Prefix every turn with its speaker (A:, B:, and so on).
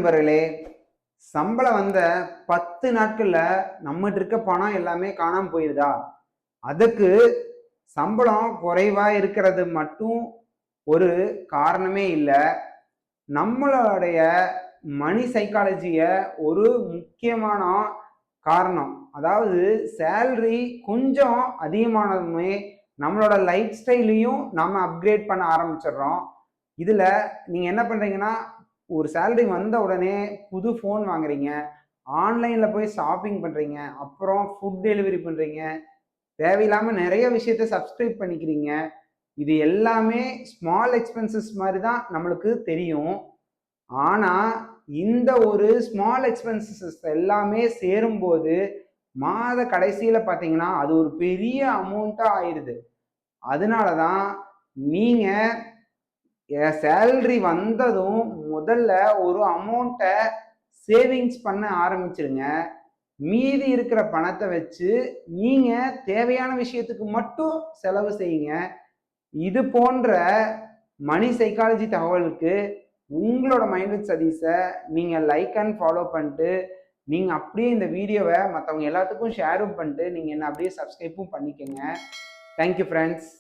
A: நண்பர்களே, சம்பளம் வந்த 10 நாட்கள்ல நம்மகிட்ட இருக்க பணம் எல்லாமே காணாம போயிருதா? அதுக்கு சம்பளம் குறைவா இருக்கிறது மட்டும் ஒரு காரணமே இல்ல. நம்மளுடைய மணி சைக்காலஜிய ஒரு முக்கியமான காரணம். அதாவது சேலரி கொஞ்சம் அதிகமானதுமே நம்மளோட லைஃப் ஸ்டைலையும் நம்ம அப்கிரேட் பண்ண ஆரம்பிச்சிடுறோம். இதுல நீங்க என்ன பண்றீங்கன்னா, ஒரு சேலரி வந்த உடனே புது ஃபோன் வாங்குறீங்க, ஆன்லைன்ல போய் ஷாப்பிங் பண்றீங்க, அப்புறம் ஃபுட் டெலிவரி பண்றீங்க, தேவையில்லாம நிறைய விஷயத்த சப்ஸ்கிரைப் பண்ணிக்கிறீங்க. இது எல்லாமே ஸ்மால் எக்ஸ்பென்சஸ் மாதிரி தான் நம்மளுக்கு தெரியும். ஆனா இந்த ஒரு ஸ்மால் எக்ஸ்பென்சஸ் எல்லாமே சேரும்போது மாத கடைசியில பார்த்தீங்கன்னா அது ஒரு பெரிய அமௌண்ட்டா ஆயிருது. அதனால தான் நீங்க சேலரி வந்ததும் முதல்ல ஒரு அமௌண்ட்டை சேவிங்ஸ் பண்ண ஆரம்பிச்சிருங்க. மீதி இருக்கிற பணத்தை வச்சு நீங்க தேவையான விஷயத்துக்கு மட்டும் செலவு செய்யுங்க. இது போன்ற மணி சைக்காலஜி தகவலுக்கு உங்களோட மைண்ட் வித் சதீஷை நீங்க லைக் அண்ட் ஃபாலோ பண்ணிட்டு நீங்க அப்படியே இந்த வீடியோவை மற்றவங்க எல்லாத்துக்கும் ஷேரும் பண்ணிட்டு நீங்க என்ன அப்படியே சப்ஸ்கிரைப்பும் பண்ணிக்கோங்க. Thank you friends.